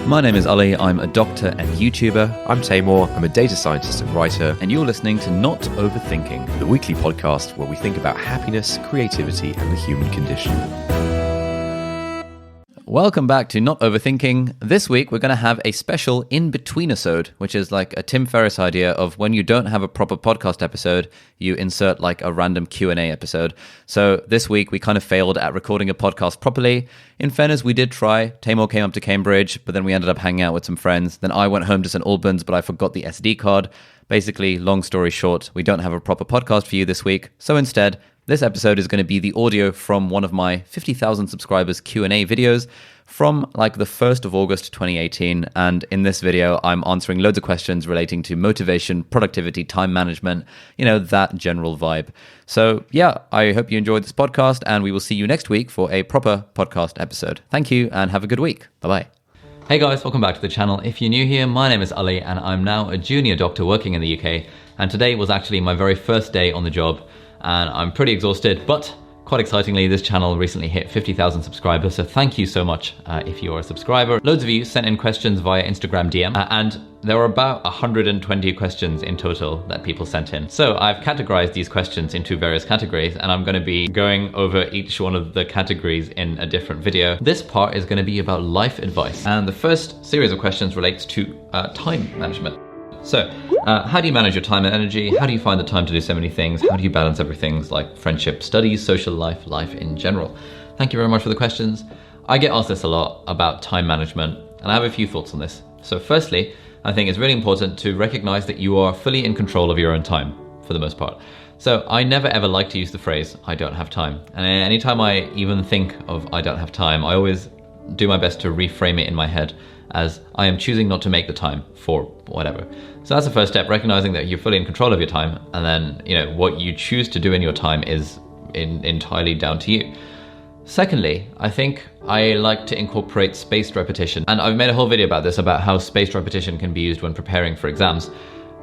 My name is Ali, I'm a doctor and YouTuber. I'm Taymor, I'm a data scientist and writer. And you're listening to Not Overthinking, the weekly podcast where we think about happiness, creativity, and the human condition. Welcome back to Not Overthinking. This week we're going to have a special Inbetweenasode, which is like a Tim Ferriss idea of when you don't have a proper podcast episode, you insert like a random Q&A episode. So this week we kind of failed at recording a podcast properly. In fairness, we did try. Taymor came up to Cambridge, but then we ended up hanging out with some friends. Then I went home to St. Albans, but I forgot the SD card. Basically, long story short, we don't have a proper podcast for you this week. So instead, this episode is going to be the audio from one of my 50,000 subscribers Q&A videos from like the 1st of August 2018. And in this video, I'm answering loads of questions relating to motivation, productivity, time management, that general vibe. So yeah, I hope you enjoyed this podcast and we will see you next week for a proper podcast episode. Thank you and have a good week. Bye-bye. Hey guys, welcome back to the channel. If you're new here, my name is Ali and I'm now a junior doctor working in the UK. And today was actually my very first day on the job. And I'm pretty exhausted, but quite excitingly, this channel recently hit 50,000 subscribers, so thank you so much if you are a subscriber. Loads of you sent in questions via Instagram DM, and there were about 120 questions in total that people sent in. So I've categorized these questions into various categories, and I'm going to be going over each one of the categories in a different video. This part is going to be about life advice, and the first series of questions relates to time management. So, how do you manage your time and energy? How do you find the time to do so many things? How do you balance everything like friendship, studies, social life, life in general? Thank you very much for the questions. I get asked this a lot about time management, and I have a few thoughts on this. So firstly, I think it's really important to recognize that you are fully in control of your own time, for the most part. So I never ever like to use the phrase, I don't have time. And anytime I even think of I don't have time, I always do my best to reframe it in my head as I am choosing not to make the time for whatever. So that's the first step, recognizing that you're fully in control of your time, and then what you choose to do in your time is entirely down to you. Secondly, I think I like to incorporate spaced repetition, and I've made a whole video about this, about how spaced repetition can be used when preparing for exams.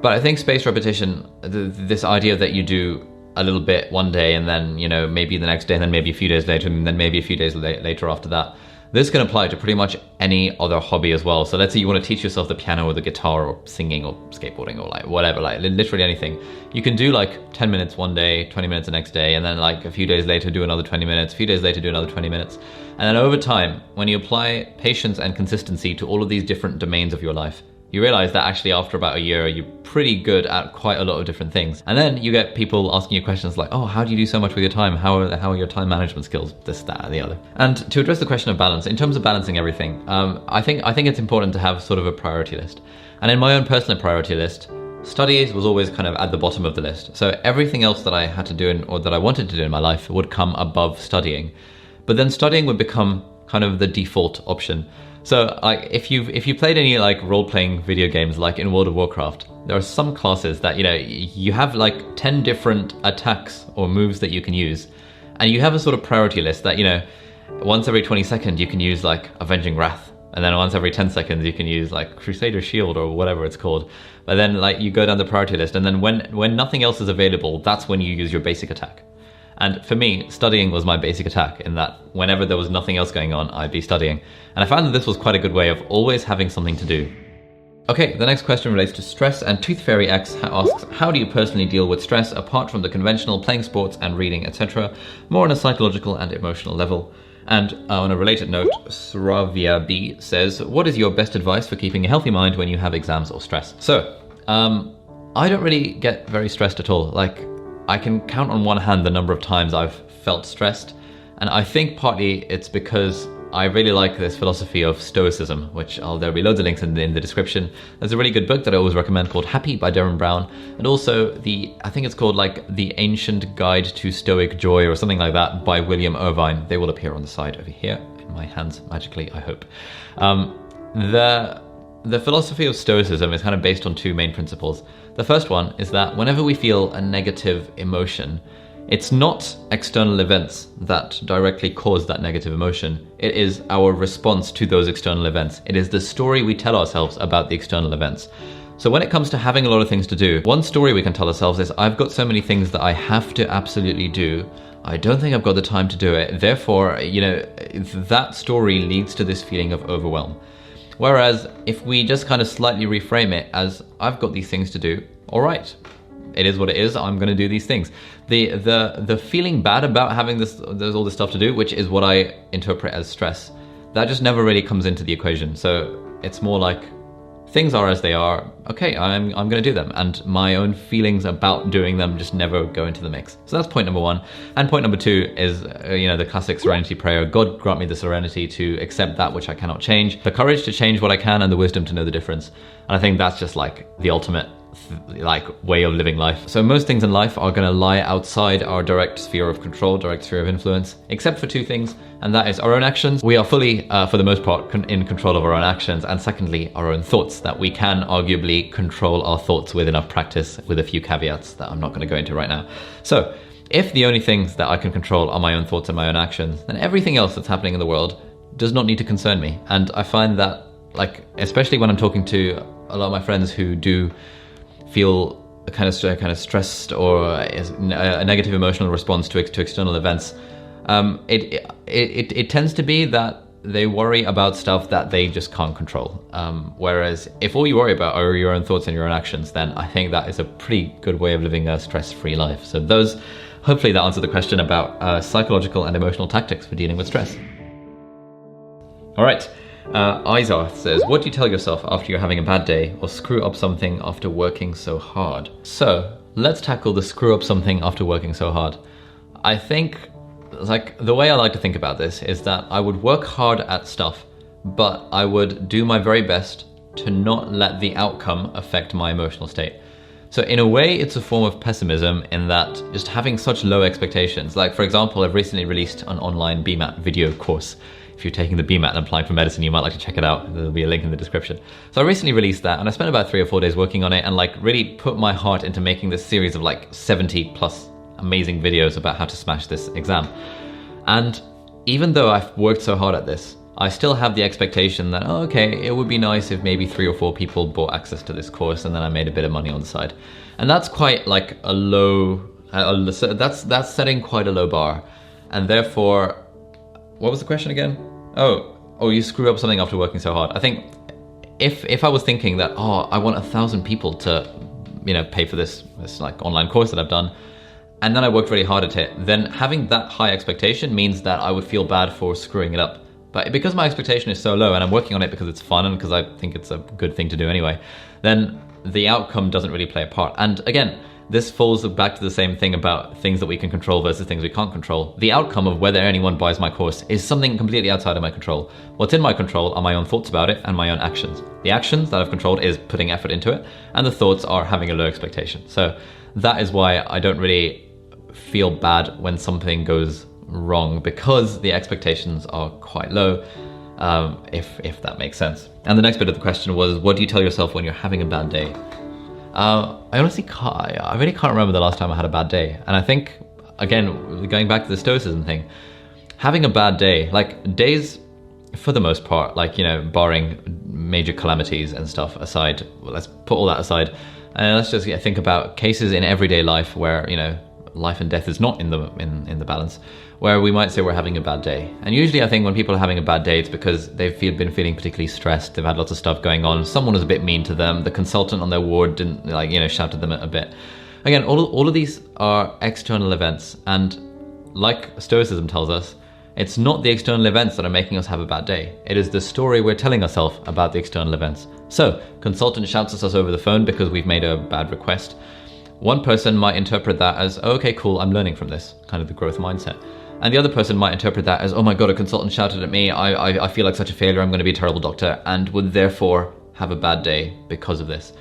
But I think spaced repetition, this idea that you do a little bit one day and then maybe the next day and then maybe a few days later and then maybe a few days later after that, this can apply to pretty much any other hobby as well. So let's say you want to teach yourself the piano or the guitar or singing or skateboarding or like whatever, like literally anything. You can do like 10 minutes one day, 20 minutes the next day, and then like a few days later do another 20 minutes, a few days later do another 20 minutes. And then over time, when you apply patience and consistency to all of these different domains of your life, you realize that actually after about a year, you're pretty good at quite a lot of different things. And then you get people asking you questions like, oh, how do you do so much with your time? How are your time management skills? This, that, and the other. And to address the question of balance, in terms of balancing everything, I think it's important to have sort of a priority list. And in my own personal priority list, studies was always kind of at the bottom of the list. So everything else that I had to do or that I wanted to do in my life would come above studying. But then studying would become kind of the default option. So like if you played any like role-playing video games like in World of Warcraft, there are some classes that you have like 10 different attacks or moves that you can use, and you have a sort of priority list that once every 20 seconds you can use like Avenging Wrath, and then once every 10 seconds you can use like Crusader Shield or whatever it's called. But then like you go down the priority list, and then when nothing else is available, that's when you use your basic attack. And for me, studying was my basic attack, in that whenever there was nothing else going on, I'd be studying. And I found that this was quite a good way of always having something to do. Okay, the next question relates to stress, and Tooth Fairy X asks, how do you personally deal with stress apart from the conventional playing sports and reading, etc., more on a psychological and emotional level? And on a related note, Sravia B says, what is your best advice for keeping a healthy mind when you have exams or stress? So, I don't really get very stressed at all. Like, I can count on one hand the number of times I've felt stressed, and I think partly it's because I really like this philosophy of Stoicism, which there'll be loads of links in the description. There's a really good book that I always recommend called Happy by Darren Brown, and also I think it's called like The Ancient Guide to Stoic Joy or something like that by William Irvine. They will appear on the side over here in my hands magically, I hope. The philosophy of Stoicism is kind of based on two main principles. The first one is that whenever we feel a negative emotion, it's not external events that directly cause that negative emotion. It is our response to those external events. It is the story we tell ourselves about the external events. So when it comes to having a lot of things to do, one story we can tell ourselves is, I've got so many things that I have to absolutely do. I don't think I've got the time to do it. Therefore, that story leads to this feeling of overwhelm. Whereas if we just kind of slightly reframe it as, I've got these things to do, all right, it is what it is, I'm going to do these things. The feeling bad about having there's all this stuff to do, which is what I interpret as stress, that just never really comes into the equation. So it's more like, things are as they are, okay, I'm going to do them, and my own feelings about doing them just never go into the mix. So that's point number one. And point number two is, the classic serenity prayer, God grant me the serenity to accept that which I cannot change, the courage to change what I can, and the wisdom to know the difference. And I think that's just like the ultimate way of living life. So most things in life are going to lie outside our direct sphere of control, direct sphere of influence, except for two things, and that is our own actions. We are fully, for the most part, in control of our own actions, and secondly, our own thoughts, that we can arguably control our thoughts with enough practice, with a few caveats that I'm not going to go into right now. So if the only things that I can control are my own thoughts and my own actions, then everything else that's happening in the world does not need to concern me. And I find that, like, especially when I'm talking to a lot of my friends who do feel kind of stressed or a negative emotional response to external events, it tends to be that they worry about stuff that they just can't control. Whereas if all you worry about are your own thoughts and your own actions, then I think that is a pretty good way of living a stress-free life. So hopefully that answered the question about psychological and emotional tactics for dealing with stress. All right. Izar says, what do you tell yourself after you're having a bad day or screw up something after working so hard? So let's tackle the screw up something after working so hard. I think, like, the way I like to think about this is that I would work hard at stuff, but I would do my very best to not let the outcome affect my emotional state. So in a way, it's a form of pessimism in that just having such low expectations. Like, for example, I've recently released an online BMAT video course. If you're taking the BMAT and applying for medicine, you might like to check it out. There'll be a link in the description. So I recently released that, and I spent about 3 or 4 days working on it and like really put my heart into making this series of like 70 plus amazing videos about how to smash this exam. And even though I've worked so hard at this, I still have the expectation that, oh, okay, it would be nice if maybe 3 or 4 people bought access to this course and then I made a bit of money on the side. And that's quite like a low, that's setting quite a low bar. And therefore, what was the question again? Oh, you screw up something after working so hard. I think if I was thinking that, I want 1,000 people to, pay for this like online course that I've done, and then I worked really hard at it, then having that high expectation means that I would feel bad for screwing it up. But because my expectation is so low and I'm working on it because it's fun and because I think it's a good thing to do anyway, then the outcome doesn't really play a part. And again, this falls back to the same thing about things that we can control versus things we can't control. The outcome of whether anyone buys my course is something completely outside of my control. What's in my control are my own thoughts about it and my own actions. The actions that I've controlled is putting effort into it, and the thoughts are having a low expectation. So that is why I don't really feel bad when something goes wrong, because the expectations are quite low, if that makes sense. And the next bit of the question was, what do you tell yourself when you're having a bad day? I really can't remember the last time I had a bad day. And I think, again, going back to the stoicism thing, having a bad day, like days, for the most part, like, barring major calamities and stuff aside, let's put all that aside, and let's just think about cases in everyday life where, life and death is not in the balance, where we might say we're having a bad day. And usually I think when people are having a bad day, it's because they've been feeling particularly stressed, they've had lots of stuff going on, someone was a bit mean to them, the consultant on their ward didn't, shouted them a bit. Again, all of these are external events, and like Stoicism tells us, it's not the external events that are making us have a bad day. It is the story we're telling ourselves about the external events. So, consultant shouts at us over the phone because we've made a bad request. One person might interpret that as, oh, okay, cool, I'm learning from this, kind of the growth mindset. And the other person might interpret that as, oh my God, a consultant shouted at me, I feel like such a failure, I'm going to be a terrible doctor, and would therefore have a bad day because of this.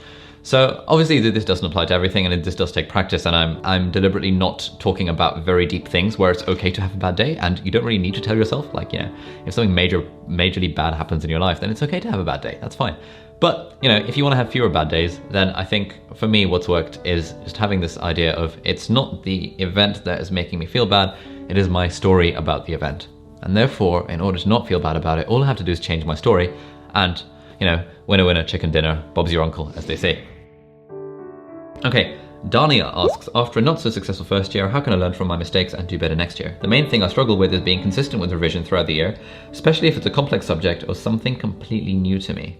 So obviously this doesn't apply to everything, and this does take practice, and I'm deliberately not talking about very deep things where it's okay to have a bad day, and you don't really need to tell yourself, like, if something majorly bad happens in your life, then it's okay to have a bad day, that's fine. But, if you want to have fewer bad days, then I think for me what's worked is just having this idea of, it's not the event that is making me feel bad, it is my story about the event. And therefore, in order to not feel bad about it, all I have to do is change my story, and, winner, winner, chicken dinner, Bob's your uncle, as they say. Okay, Dania asks, after a not so successful first year, how can I learn from my mistakes and do better next year? The main thing I struggle with is being consistent with revision throughout the year, especially if it's a complex subject or something completely new to me.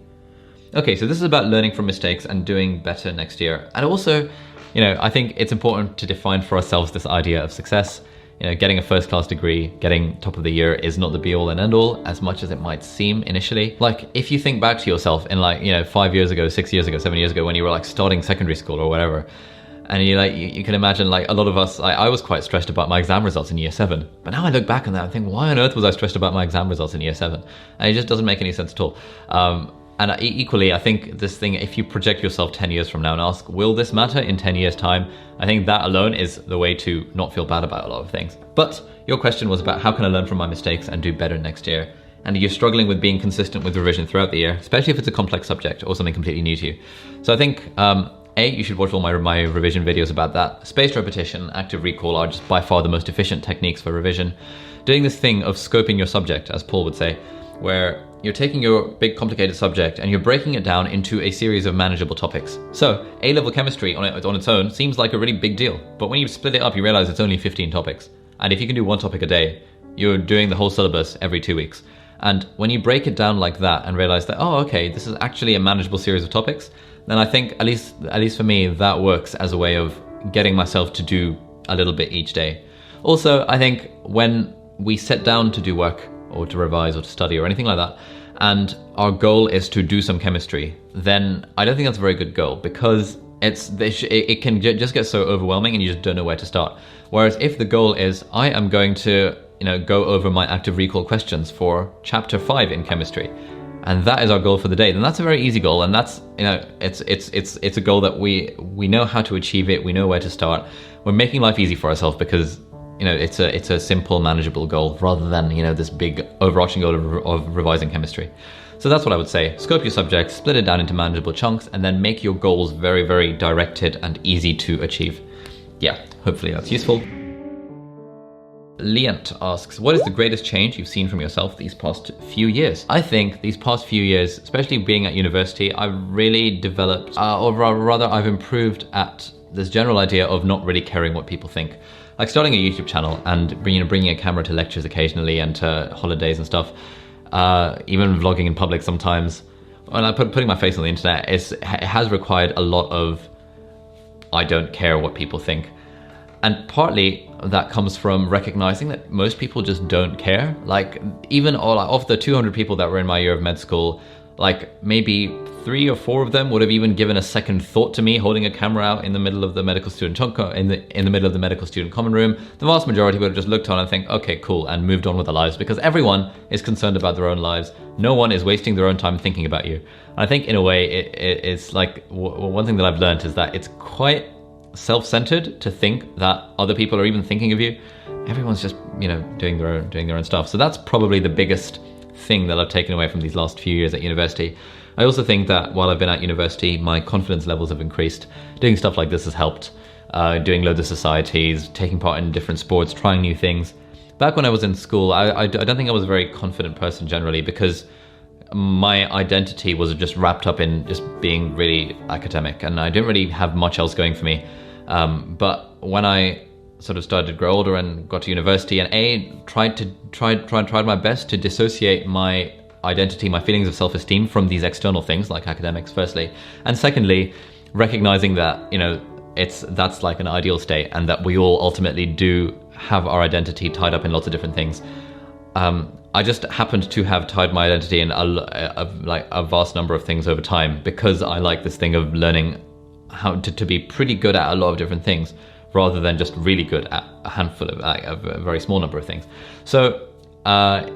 Okay, so this is about learning from mistakes and doing better next year. And also, I think it's important to define for ourselves this idea of success. Getting a first class degree, getting top of the year is not the be all and end all, as much as it might seem initially. Like, if you think back to yourself in 5 years ago, 6 years ago, 7 years ago, when you were starting secondary school or whatever, and you can imagine a lot of us, I was quite stressed about my exam results in year 7. But now I look back on that and think, why on earth was I stressed about my exam results in year 7? And it just doesn't make any sense at all. And equally, I think this thing, if you project yourself 10 years from now and ask, will this matter in 10 years time? I think that alone is the way to not feel bad about a lot of things. But your question was about how can I learn from my mistakes and do better next year? And you're struggling with being consistent with revision throughout the year, especially if it's a complex subject or something completely new to you. So I think, you should watch all my revision videos about that. Spaced repetition, active recall are just by far the most efficient techniques for revision. Doing this thing of scoping your subject, as Paul would say, where you're taking your big complicated subject and you're breaking it down into a series of manageable topics. So A-level chemistry on its own seems like a really big deal, but when you split it up, you realize it's only 15 topics. And if you can do one topic a day, you're doing the whole syllabus every 2 weeks. And when you break it down like that and realize that, oh, okay, this is actually a manageable series of topics, then I think, at least for me, that works as a way of getting myself to do a little bit each day. Also, I think when we sit down to do work or to revise or to study or anything like that, and our goal is to do some chemistry, then I don't think that's a very good goal, because it can just get so overwhelming and you just don't know where to start. Whereas if the goal is, I am going to go over my active recall questions for chapter 5 in chemistry, and that is our goal for the day, then that's a very easy goal, and that's it's a goal that we know how to achieve it, we know where to start. We're making life easy for ourselves because it's a simple, manageable goal rather than this big overarching goal of revising chemistry. So that's what I would say. Scope your subject, split it down into manageable chunks, and then make your goals very, very directed and easy to achieve. Yeah, hopefully that's useful. Leant asks, what is the greatest change you've seen from yourself these past few years? I think these past few years, especially being at university, I've really developed, or rather I've improved at this general idea of not really caring what people think. Like starting a YouTube channel and bringing a camera to lectures occasionally and to holidays and stuff, even vlogging in public sometimes, and putting my face on the internet, it has required a lot of I don't care what people think. And partly that comes from recognizing that most people just don't care. Like, even of the 200 people that were in my year of med school, like maybe 3 or 4 of them would have even given a second thought to me holding a camera out in the middle of the medical student in the middle of the medical student common room. The vast majority would have just looked on and think, okay, cool, and moved on with their lives, because everyone is concerned about their own lives. No one is wasting their own time thinking about you. And I think in a way it's like, one thing that I've learned is that it's quite self-centered to think that other people are even thinking of you. Everyone's just doing their own stuff. So that's probably the biggest thing that I've taken away from these last few years at university. I also think that while I've been at university, my confidence levels have increased. Doing stuff like this has helped. Doing loads of societies, taking part in different sports, trying new things. Back when I was in school, I don't think I was a very confident person generally, because my identity was just wrapped up in just being really academic, and I didn't really have much else going for me. But when I sort of started to grow older and got to university, and tried my best to dissociate my identity, my feelings of self-esteem from these external things like academics, firstly, and secondly, recognizing that that's like an ideal state, and that we all ultimately do have our identity tied up in lots of different things. I just happened to have tied my identity in a vast number of things over time, because I like this thing of learning how to be pretty good at a lot of different things, rather than just really good at a handful of a very small number of things. So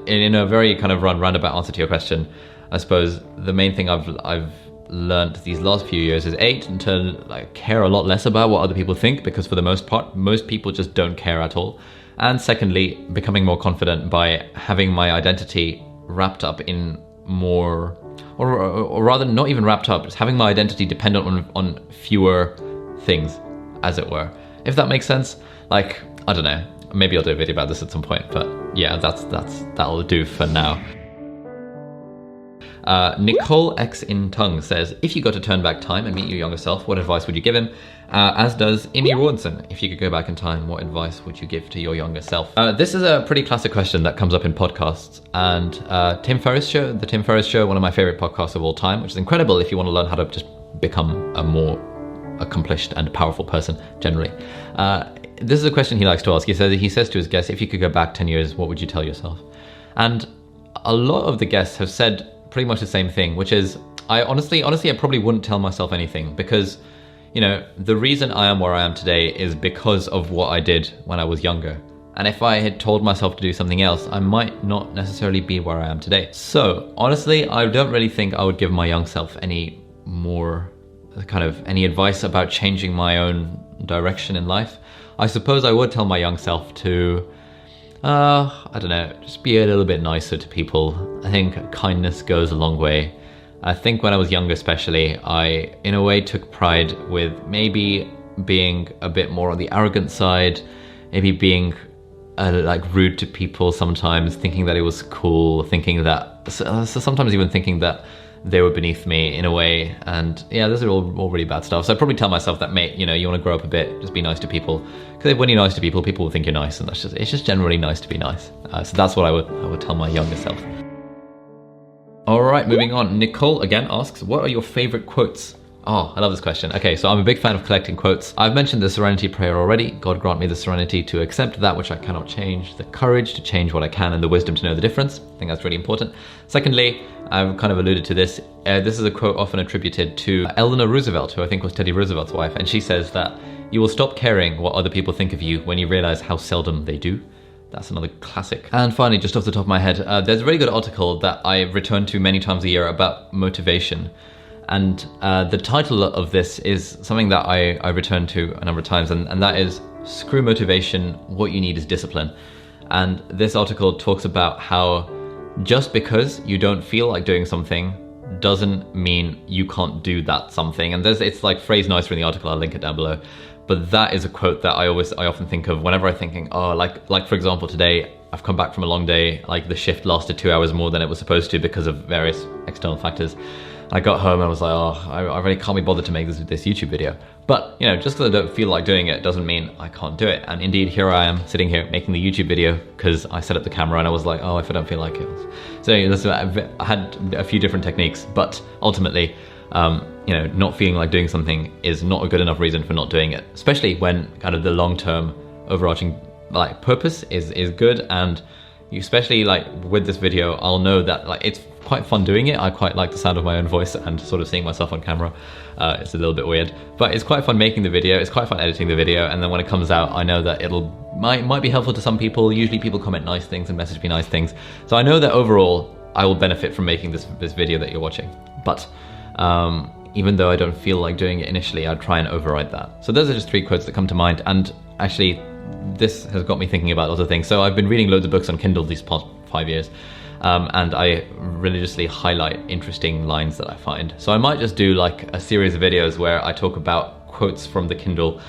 in a very kind of roundabout answer to your question, I suppose the main thing I've learned these last few years is to care a lot less about what other people think, because for the most part, most people just don't care at all. And secondly, becoming more confident by having my identity wrapped up in more, or rather not even wrapped up, just having my identity dependent on fewer things, as it were. If that makes sense. Like, I don't know, maybe I'll do a video about this at some point, but yeah, that'll do for now. Nicole X in Tongue says, if you got to turn back time and meet your younger self, what advice would you give him? As does Amy Rawlinson. If you could go back in time, what advice would you give to your younger self? This is a pretty classic question that comes up in podcasts. And the Tim Ferriss Show, one of my favorite podcasts of all time, which is incredible if you want to learn how to just become a more accomplished and powerful person generally. This is a question he likes to ask. He says to his guests, if you could go back 10 years, what would you tell yourself? And a lot of the guests have said pretty much the same thing, which is, I honestly, I probably wouldn't tell myself anything, because, you know, the reason I am where I am today is because of what I did when I was younger. And if I had told myself to do something else, I might not necessarily be where I am today. So honestly, I don't really think I would give my young self any advice about changing my own direction in life. I suppose I would tell my young self to, I don't know, just be a little bit nicer to people. I think kindness goes a long way. I think when I was younger especially, I in a way took pride with maybe being a bit more on the arrogant side, maybe being rude to people sometimes, thinking that it was cool, thinking that, so sometimes even thinking that they were beneath me in a way. And yeah, those are all really bad stuff. So I'd probably tell myself that, mate, you know, you want to grow up a bit, just be nice to people. Because when you're nice to people, people will think you're nice, and it's just generally nice to be nice. So that's what I would tell my younger self. All right, moving on. Nicole again asks, what are your favorite quotes? Oh, I love this question. Okay, so I'm a big fan of collecting quotes. I've mentioned the serenity prayer already. God grant me the serenity to accept that which I cannot change, the courage to change what I can, and the wisdom to know the difference. I think that's really important. Secondly, I've kind of alluded to this. This is a quote often attributed to Eleanor Roosevelt, who I think was Teddy Roosevelt's wife. And she says that you will stop caring what other people think of you when you realize how seldom they do. That's another classic. And finally, just off the top of my head, there's a really good article that I return to many times a year about motivation. And the title of this is something that I return to a number of times, and that is, Screw Motivation, What You Need is Discipline. And this article talks about how just because you don't feel like doing something doesn't mean you can't do that something. And it's like phrased nicer in the article, I'll link it down below. But that is a quote that I often think of whenever I'm thinking, like for example, today, I've come back from a long day, like the shift lasted 2 hours more than it was supposed to because of various external factors. I got home and I was like, I really can't be bothered to make this YouTube video. But, you know, just because I don't feel like doing it doesn't mean I can't do it. And indeed, here I am sitting here making the YouTube video because I set up the camera and I was like, if I don't feel like it. So I had a few different techniques, but ultimately, not feeling like doing something is not a good enough reason for not doing it, especially when kind of the long-term overarching purpose is good. And especially with this video, I'll know that it's quite fun doing it. I quite like the sound of my own voice and sort of seeing myself on camera. It's a little bit weird, but it's quite fun making the video. It's quite fun editing the video, and then when it comes out, I know that might be helpful to some people. Usually people comment nice things and message me nice things, so I know that overall I will benefit from making this video that you're watching. But even though I don't feel like doing it initially, I'd try and override that. So those are just 3 quotes that come to mind, and actually this has got me thinking about other things. So I've been reading loads of books on Kindle these past 5 years. And I religiously highlight interesting lines that I find. So I might just do a series of videos where I talk about quotes from the Kindle,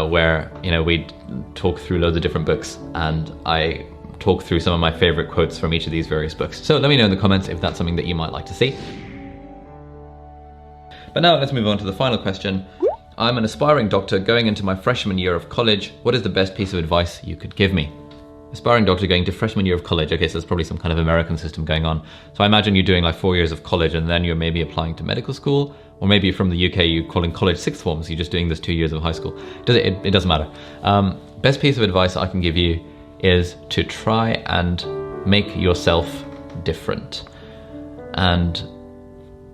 where we talk through loads of different books, and I talk through some of my favorite quotes from each of these various books. So let me know in the comments if that's something that you might like to see. But now let's move on to the final question. I'm an aspiring doctor going into my freshman year of college. What is the best piece of advice you could give me? Aspiring doctor going to freshman year of college. Okay, so there's probably some kind of American system going on. So I imagine you're doing 4 years of college and then you're maybe applying to medical school, or maybe from the UK you're calling college sixth form, so you're just doing this 2 years of high school. It doesn't matter. Best piece of advice I can give you is to try and make yourself different. And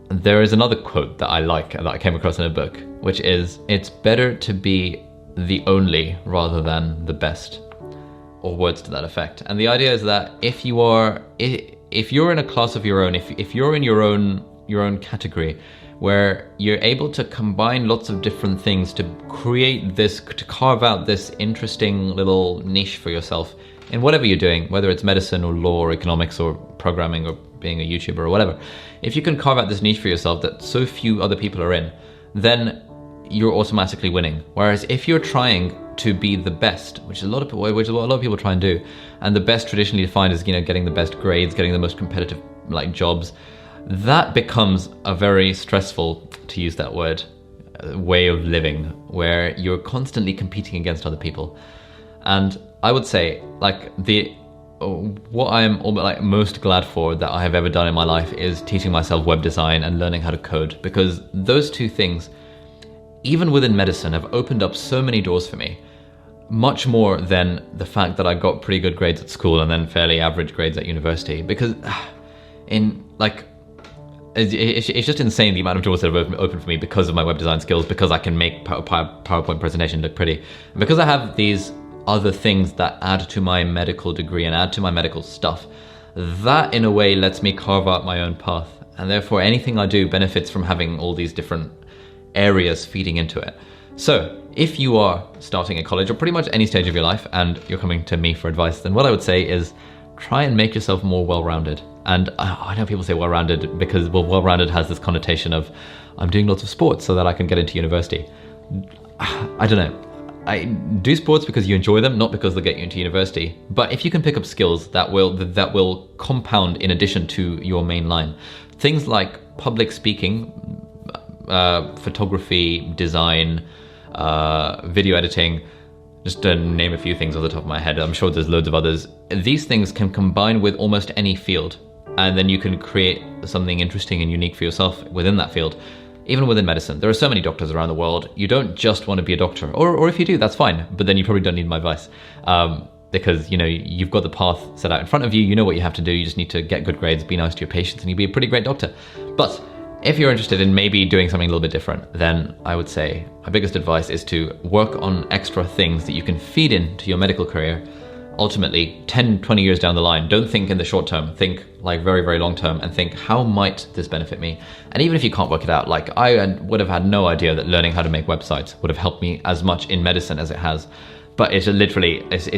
there is another quote that I like, that I came across in a book, which is, it's better to be the only rather than the best. Or words to that effect. And the idea is that if you're in a class of your own, if you're in your own category, where you're able to combine lots of different things to carve out this interesting little niche for yourself in whatever you're doing, whether it's medicine or law or economics or programming or being a YouTuber or whatever, if you can carve out this niche for yourself that so few other people are in, then you're automatically winning. Whereas if you're trying to be the best, which is what a lot of people try and do, and the best traditionally defined as getting the best grades, getting the most competitive jobs, that becomes a very stressful, to use that word, way of living, where you're constantly competing against other people. And I would say, like, what I am most glad for that I have ever done in my life is teaching myself web design and learning how to code, because those two things, even within medicine, have opened up so many doors for me, much more than the fact that I got pretty good grades at school and then fairly average grades at university. Because it's just insane the amount of doors that have opened for me because of my web design skills, because I can make PowerPoint presentation look pretty, and because I have these other things that add to my medical degree and add to my medical stuff. That in a way lets me carve out my own path, and therefore anything I do benefits from having all these different areas feeding into it. So if you are starting at college or pretty much any stage of your life and you're coming to me for advice, then what I would say is try and make yourself more well-rounded. And I know people say well-rounded because, well, well-rounded has this connotation of I'm doing lots of sports so that I can get into university. I don't know. I do sports because you enjoy them, not because they'll get you into university. But if you can pick up skills that will compound in addition to your main line, things like public speaking, photography, design, video editing, just to name a few things off the top of my head. I'm sure there's loads of others. These things can combine with almost any field, and then you can create something interesting and unique for yourself within that field. Even within medicine, there are so many doctors around the world. You don't just want to be a doctor, or if you do, that's fine. But then you probably don't need my advice, because you've got the path set out in front of you. You know what you have to do. You just need to get good grades, be nice to your patients, and you'll be a pretty great doctor. But if you're interested in maybe doing something a little bit different, then I would say my biggest advice is to work on extra things that you can feed into your medical career. Ultimately, 10, 20 years down the line, don't think in the short term, think like very, very long term, and think, how might this benefit me? And even if you can't work it out, like I would have had no idea that learning how to make websites would have helped me as much in medicine as it has. But it's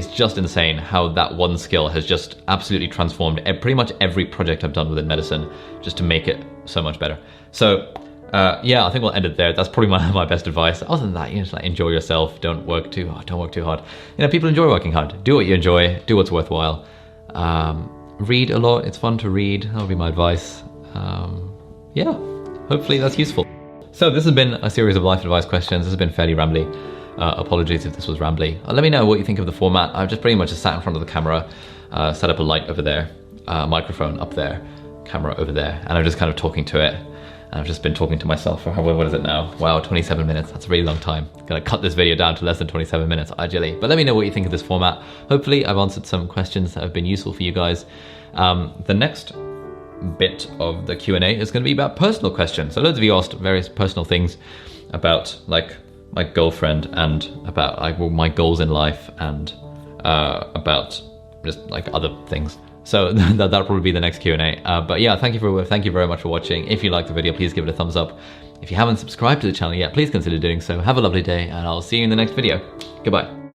just insane how that one skill has just absolutely transformed pretty much every project I've done within medicine, just to make it so much better. So yeah, I think we'll end it there. That's probably my best advice. Other than that, just like enjoy yourself. Don't work too hard. People enjoy working hard. Do what you enjoy. Do what's worthwhile. Read a lot. It's fun to read. That'll be my advice. Yeah, hopefully that's useful. So this has been a series of life advice questions. This has been fairly rambly. Apologies if this was rambly. Let me know what you think of the format. I've just pretty much sat in front of the camera, set up a light over there, microphone up there, camera over there, and I'm just kind of talking to it. And I've just been talking to myself for, what is it now? Wow, 27 minutes. That's a really long time. I'm gonna cut this video down to less than 27 minutes, ideally. But let me know what you think of this format. Hopefully I've answered some questions that have been useful for you guys. The next bit of the Q&A is gonna be about personal questions. So loads of you asked various personal things about like my girlfriend and about my goals in life and about just like other things. So that'll probably be the next Q&A. But yeah, thank you very much for watching. If you liked the video, please give it a thumbs up. If you haven't subscribed to the channel yet, please consider doing so. Have a lovely day, and I'll see you in the next video. Goodbye.